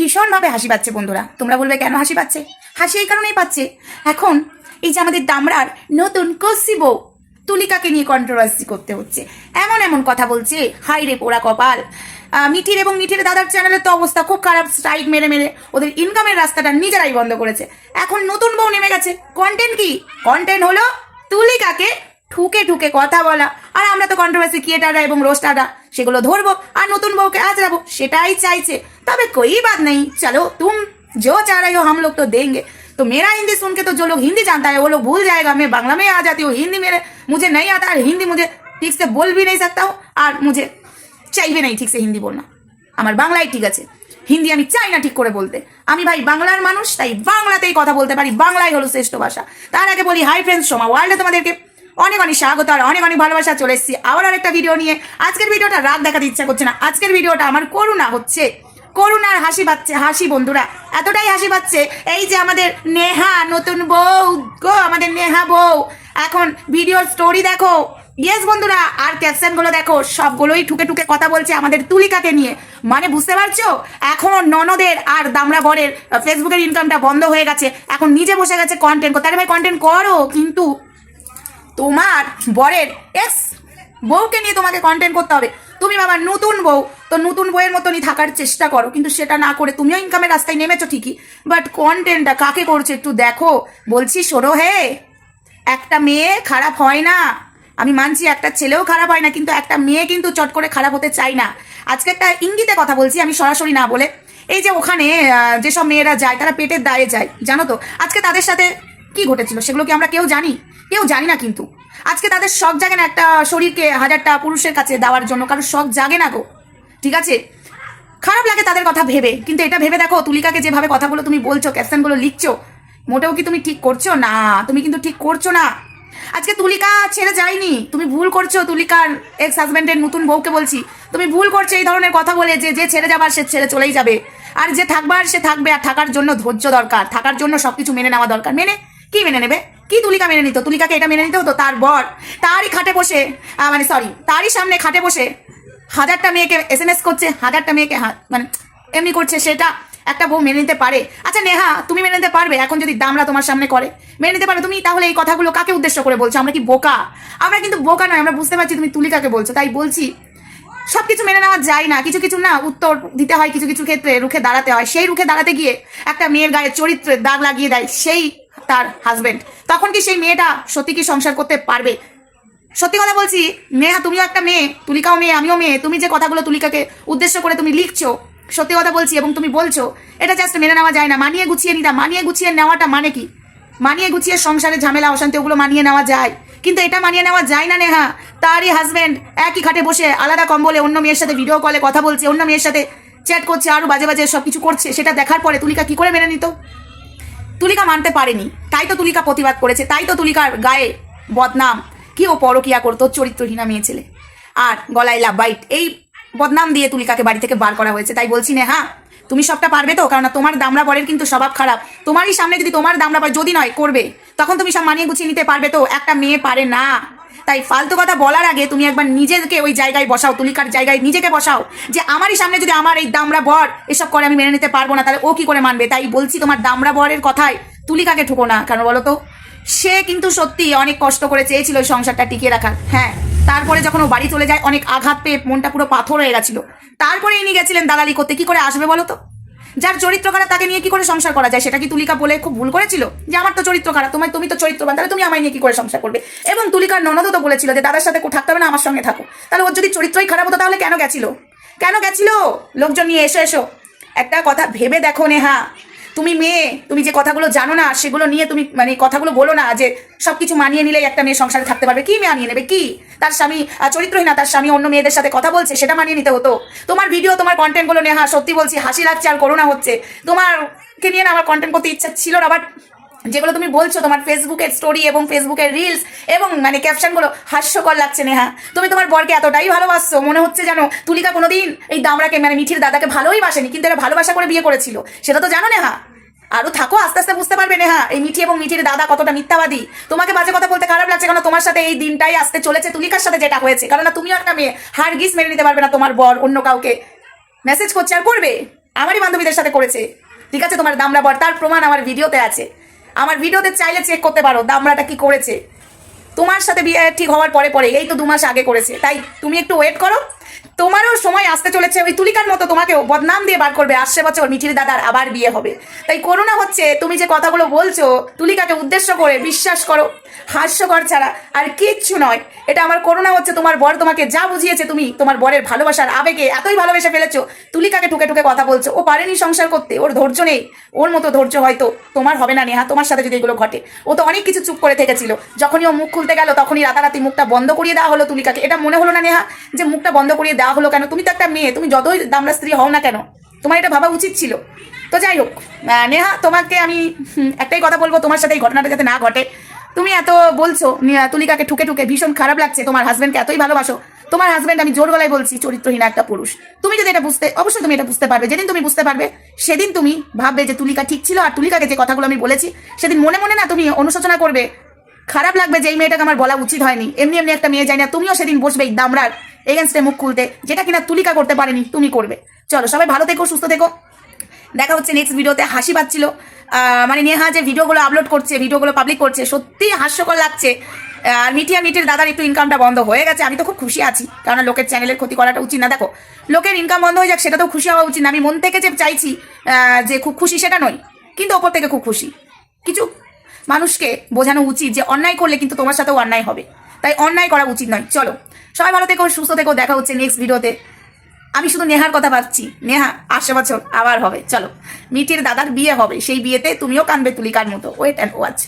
ভীষণভাবে হাসি পাচ্ছে বন্ধুরা। তোমরা বলবে কেন হাসি পাচ্ছে? হাসি এই কারণেই পাচ্ছে, এখন এই যে আমাদের দামড়ার নতুন কষি বউ তুলিকাকে নিয়ে কন্ট্রোভার্সি করতে হচ্ছে, এমন এমন কথা বলছে, হাই রে পোড়া কপাল। মিঠির এবং মিঠির দাদার চ্যানেলের তো অবস্থা খুব খারাপ, স্ট্রাইক মেরে মেরে ওদের ইনকামের রাস্তাটা নিজেরাই বন্ধ করেছে। এখন নতুন বউ নেমে গেছে, কন্টেন্ট কি? কন্টেন্ট হলো তুলিকাকে ঠুকে ঠুকে কথা বলা, আর আমরা তো কন্ট্রোভার্সি ক্রিয়েটাররা এবং রোস্টাররা সেগুলো ধরবো আর নতুন বউকে আজরাবো, সেটাই চাইছে। তবে कोई बात नहीं, चलो तुम जो चाह रहे हो हम लोग तो देंगे। तो मेरा हिंदी सुन के तो जो लोग हिंदी जानता है वो लोग भूल जाएगा। मैं बांग्ला में आ जाती हूँ, हिंदी मुझे नहीं आता, और हिंदी मुझे ठीक से बोल भी नहीं सकता हूँ, और मुझे चाहिए नहीं ठीक से हिंदी बोलना। আমার বাংলায় ঠিক আছে, হিন্দি আমি চাই না ঠিক করে বলতে। আমি ভাই বাংলার মানুষ, তাই বাংলাতেই কথা বলতে পারি, বাংলাই হলো শ্রেষ্ঠ ভাষা। তার আগে বলি হাই ফ্রেন্ডস, সোমা ওয়ার্ল্ডে তোমাদেরকে অনেক অনেক স্বাগত আর অনেক অনেক ভালোবাসা। চলে এসেছি আবার আরেকটা ভিডিও নিয়ে। আজকের ভিডিওটা রাগ দেখাতে ইচ্ছা করছে না, আজকের ভিডিওটা আমার করুণা হচ্ছে, করুণার হাসি পাচ্ছে। হাসি বন্ধুরা, এতটাই হাসি পাচ্ছে, এই যে আমাদের নেহা নতুন বউ গো, আমাদের নেহা বউ এখন ভিডিওর স্টোরি দেখো, ইয়েস বন্ধুরা, আর ক্যাপশনগুলো দেখো, সবগুলোই ঠুকে ঠুকে কথা বলছে আমাদের তুলিকাকে নিয়ে। মানে বুঝতে পারছো, এখন ননদের আর দামড়া বরের ফেসবুকের ইনকামটা বন্ধ হয়ে গেছে, এখন নিজে বসে গেছে কন্টেন্ট করতে। আরে ভাই কন্টেন্ট করো, কিন্তু তোমার বরের এক্স বউকে নিয়ে তোমাকে কন্টেন্ট করতে হবে। তুমি বাবা নতুন বউ, তো নতুন বউয়ের মতনই থাকার চেষ্টা করো, কিন্তু সেটা না করে তুমিও ইনকামের রাস্তায় নেমেছো ঠিকই, বাট কন্টেন্টটা কাকে করছে একটু দেখো। বলছি সরো হে, একটা মেয়ে খারাপ হয় না, আমি মানছি একটা ছেলেও খারাপ হয় না, কিন্তু একটা মেয়ে কিন্তু চট করে খারাপ হতে চাই না। আজকে একটা ইঙ্গিতে কথা বলছি, আমি সরাসরি না বলে। এই যে ওখানে যেসব মেয়েরা যায় তারা পেটের দায়ে যায়, জানো তো আজকে তাদের সাথে কি ঘটেছিল সেগুলো কি আমরা কেউ জানি? কেউ জানি না। কিন্তু আজকে তাদের শখ জাগে না একটা শরীরকে হাজারটা পুরুষের কাছে দেওয়ার জন্য, কারোর শখ জাগে না গো, ঠিক আছে? খারাপ লাগে তাদের কথা ভেবে, কিন্তু এটা ভেবে দেখো তুলিকাকে যেভাবে কথাগুলো তুমি বলছো, ক্যাপশনগুলো লিখছো, মোটেও কি তুমি ঠিক করছো না? তুমি কিন্তু ঠিক করছো না। আজকে তুলিকা ছেড়ে যায়নি, তুমি ভুল করছো। তুলিকার এক্স হাজব্যান্ডের নতুন বউকে বলছি, তুমি ভুল করছো এই ধরনের কথা বলে, যে ছেড়ে যাবার সে ছেড়ে চলেই যাবে, আর যে থাকবার সে থাকবে। আর থাকার জন্য ধৈর্য দরকার, থাকার জন্য সবকিছু মেনে নেওয়া দরকার। কি মেনে নেবে? কি তুলিকা মেনে নিত? তুলিকাকে এটা মেনে নিতে হতো তার বর তারই খাটে বসে, তারই সামনে খাটে বসে হাজারটা মেয়েকে SMS করছে, হাজারটা মেয়েকে মানে এমনি করছে, সেটা একটা বউ মেনে নিতে পারে? আচ্ছা নেহা, তুমি মেনে নিতে পারবে? এখন যদি দামরা তোমার সামনে করে মেনে নিতে পারবে তুমি? তাহলে এই কথাগুলো কাকে উদ্দেশ্য করে বলছো? আমরা কি বোকা? আমরা কিন্তু বোকা নয়, আমরা বুঝতে পারছি তুমি তুলিকাকে বলছো। তাই বলছি সবকিছু মেনে নেওয়া যায় না, কিছু কিছু না উত্তর দিতে হয়, কিছু কিছু ক্ষেত্রে রুখে দাঁড়াতে হয়। সেই রুখে দাঁড়াতে গিয়ে একটা মেয়ের গায়ে চরিত্রের দাগ লাগিয়ে দেয় সেই তার হাজবেন্ড, তখন কি সেই মেয়েটা সত্যি কি সংসার করতে পারবে? সত্যি কথা বলছি নেহা, তুমিও একটা মেয়ে, তুলিকাও মেয়ে, আমিও মেয়ে। তুমি যে কথাগুলো তুলিকাকে উদ্দেশ্য করে তুমি লিখছো, সত্যি কথা বলছি, এবং তুমি বলছো, এটা জাস্ট মেনে নেওয়া যায় না। মানিয়ে গুছিয়ে নিতা, মানিয়ে গুছিয়ে নেওয়াটা মানে কি? মানিয়ে গুছিয়ে সংসারে ঝামেলা অশান্তি ওগুলো মানিয়ে নেওয়া যায়, কিন্তু এটা মানিয়ে নেওয়া যায় না নেহা। তারই হাজব্যান্ড একই খাটে বসে আলাদা কম্বলে অন্য মেয়ের সাথে ভিডিও কলে কথা বলছে, অন্য মেয়ের সাথে চ্যাট করছে, আরো বাজে বাজে সব কিছু করছে। সেটা দেখার পরে তুলিকা কি করে মেনে নিত? তুলিকা মানতে পারেনি, তাই তো তুলিকা প্রতিবাদ করেছে, তাই তো তুলিকার গায়ে বদনাম, কি ও পরকিয়া করতো, চরিত্রহীনা মেয়ে ছেলে, আর গলায় লাভ বাইট, এই বদনাম দিয়ে তুলিকাকে বাড়ি থেকে বার করা হয়েছে। তাই বলছি নেহা, তুমি সবটা পারবে তো? কারণ তোমার দামড়া বরের কিন্তু স্বভাব খারাপ। তোমারই সামনে যদি তোমার দামড়া বর, যদি নয় করবে, তখন তুমি সব মানিয়ে গুছিয়ে নিতে পারবে তো? একটা মেয়ে পারে না। তাই ফালতু কথা বলার আগে তুমি একবার নিজেকে ওই জায়গায় বসাও, তুলিকার জায়গায় নিজেকে বসাও, যে আমারই সামনে যদি আমার এই দামড়া বর এসব করে আমি মেনে নিতে পারবো না, তাহলে ও কি করে মানবে? তাই বলছি তোমার দামড়া বরের কথায় তুলিকাকে ঠুকো না। কেন বলো তো? সে কিন্তু সত্যি অনেক কষ্ট করে চেয়েছিল ওই সংসারটা টিকিয়ে রাখার। হ্যাঁ, তারপরে যখন ও বাড়ি চলে যায় অনেক আঘাত পেয়ে মনটা পুরো পাথর হয়ে গেছিল, তারপরে ইনি গেছিলেন দালালি করতে। কি করে আসবে বলো তো? যার চরিত্র খারাপ তাকে নিয়ে কি করে সংসার করা যায়? সেটা কি তুলিকা বলে খুব ভুল করেছিল যে আমার তো চরিত্র খারাপ, তুমি তো চরিত্রবান, তাহলে তুমি আমায় নিয়ে কি করে সংসার করবে? এবং তুলিকার ননদও তো বলেছিল যে দাদার সাথে থাকতে হবে না, আমার সঙ্গে থাকো। তাহলে ওর যদি চরিত্রই খারাপ হতো তাহলে কেন গেছিল? লোকজন নিয়ে এসো এসো। একটা কথা ভেবে দেখো নেহা, তুমি মেয়ে, তুমি যে কথাগুলো জানো না সেগুলো নিয়ে তুমি মানে কথাগুলো বলো না যে সবকিছু মানিয়ে নিলেই একটা মেয়ে সংসারে থাকতে পারবে। কি মানিয়ে নেবে? কি তার স্বামী চরিত্রহীন, তার স্বামী অন্য মেয়েদের সাথে কথা বলছে, সেটা মানিয়ে নিতে হতো? তোমার ভিডিও, তোমার কন্টেন্টগুলো নেহা, সত্যি বলছি হাসি লাগছে আর করোনা হচ্ছে। তোমারকে নিয়ে না আমার কন্টেন্ট করতে ইচ্ছা ছিল না, বাট যেগুলো তুমি বলছো তোমার ফেসবুকের স্টোরি এবং ফেসবুকের রিলস এবং মানে ক্যাপশনগুলো হাস্যকর লাগছে নেহা। তুমি তোমার বরকে এতটাই ভালোবাসছো, মনে হচ্ছে যেন তুলিকা কোনোদিন এই দামড়াকে মানে মিঠির দাদাকে ভালোই বাসেনি, কিন্তু এটা ভালোবাসা করে বিয়ে করেছিল, সেটা তো জানো নেহা। আরো থাকো, আস্তে আস্তে বুঝতে পারবে নেহা এই মিঠি এবং মিঠির দাদা কতটা মিথ্যাবাদী। তোমাকে বাজে কথা বলতে খারাপ লাগছে, কারণ তোমার সাথে এই দিনটাই আসতে চলেছে তুলিকার সাথে যেটা হয়েছে। কারণ তুমিও একটা মেয়ে, হারগিজ মেনে নিতে পারবে না তোমার বর অন্য কাউকে মেসেজ করছে আর করবে। আমারই বান্ধবীদের সাথে করেছে, ঠিক আছে? তোমার দামড়া বর, তার প্রমাণ আমার ভিডিওতে আছে। আমার ভিডিওতে চাইলে চেক করতে পারো দামড়াটা কি করেছে। তোমার সাথে বিয়ে ঠিক হওয়ার পরে পরে, এই তো 2 মাস আগে করেছে। তাই তুমি একটু ওয়েট করো, তোমারও সময় আসতে চলেছে। ওই তুলিকার মতো তোমাকেও বদনাম দিয়ে বার করবে। আসছে বছর মিঠির দাদার আবার বিয়ে হবে। তাই করোনা হচ্ছে, তুমি যে কথাগুলো বলছো তুলিকাকে উদ্দেশ্য করে, বিশ্বাস করো হাস্যকর ছাড়া আর কিচ্ছু নয়। এটা আমার করোনা হচ্ছে। তোমার বর তোমাকে যা বুঝিয়েছে, তুমি তোমার বরের ভালোবাসার আবেগে এতই ভালোবেসে ফেলেছো, তুলিকাকে ঠুকে ঠুকে কথা বলছো। ও পারেনি সংসার করতে, ওর ধৈর্য নেই। ওর মতো ধৈর্য হয়তো তোমার হবে না নেহা, তোমার সাথে যদি এগুলো ঘটে। ও তো অনেক কিছু চুপ করে থেকেছিল, যখনই ও মুখ খুলতে গেল তখনই রাতারাতি মুখটা বন্ধ করিয়ে দেওয়া হলো তুলিকাকে। এটা মনে হলো না নেহা যে মুখটা বন্ধ করিয়ে দেওয়া হলো কেন? তুমি তো একটা মেয়ে, তুমি যতই দামড়া স্ত্রী হও না কেন, তোমার এটা ভাবা উচিত ছিল। তো যাই হোক নেহা, তোমাকে আমি একটাই কথা বলবো, তোমার সাথে এই ঘটনাটা যাতে না ঘটে। তুমি এত বলছো তুলিকাকে ঠুকে ঠুকে, ভীষণ খারাপ লাগছে। তোমার হাজবেন্ডকে এতই ভালোবাসো, তোমার হাজবেন্ড, আমি জোর গলায় বলছি, চরিত্রহীন একটা পুরুষ। তুমি যদি এটা বুঝতে, অবশ্যই তুমি এটা বুঝতে পারবে। যেদিন তুমি বুঝতে পারবে সেদিন তুমি ভাববে যে তুলিকা ঠিক ছিল। আর তুলিকাকে যে কথাগুলো আমি বলেছি সেদিন মনে মনে না তুমি অনুশোচনা করবে, খারাপ লাগবে যে এই মেয়েটাকে আমার বলা উচিত হয়নি। এমনি এমনি একটা মেয়ে যায় না। তুমিও সেদিন বসবে এই দামড়ার এগেনস্টে মুখ খুলতে, যেটা কিনা তুলিকা করতে পারেনি, তুমি করবে। চলো সবাই ভালো থেকো, সুস্থ থেকো। দেখা হচ্ছে নেক্সট ভিডিওতে। হাসি পাচ্ছিল মানে নেহা যে ভিডিওগুলো আপলোড করছে, ভিডিওগুলো পাবলিক করছে, সত্যি হাস্যকর লাগছে। আর মিঠির দাদার একটু ইনকামটা বন্ধ হয়ে গেছে, আমি তো খুব খুশি আছি। কারণ লোকের চ্যানেলের ক্ষতি করাটা উচিত না। দেখো, লোকের ইনকাম বন্ধ হয়ে যাক, সেটা তো খুশি হওয়া উচিত না। আমি মন থেকে যে চাইছি যে খুব খুশি সেটা নয়, কিন্তু ওপর থেকে খুব খুশি। কিছু মানুষকে বোঝানো উচিত যে অন্যায় করলে কিন্তু তোমার সাথেও অন্যায় হবে, তাই অন্যায় করা উচিত নয়। চলো সবাই ভালো থেকো, সুস্থ থেকো। দেখা হচ্ছে নেক্সট ভিডিওতে। আমি শুধু নেহার কথা ভাবছি, নেহা আসছে বছর আবার হবে। চলো মিঠির দাদার বিয়ে হবে, সেই বিয়েতে তুমিও কানবে তুলিকার মতো। Wait and watch.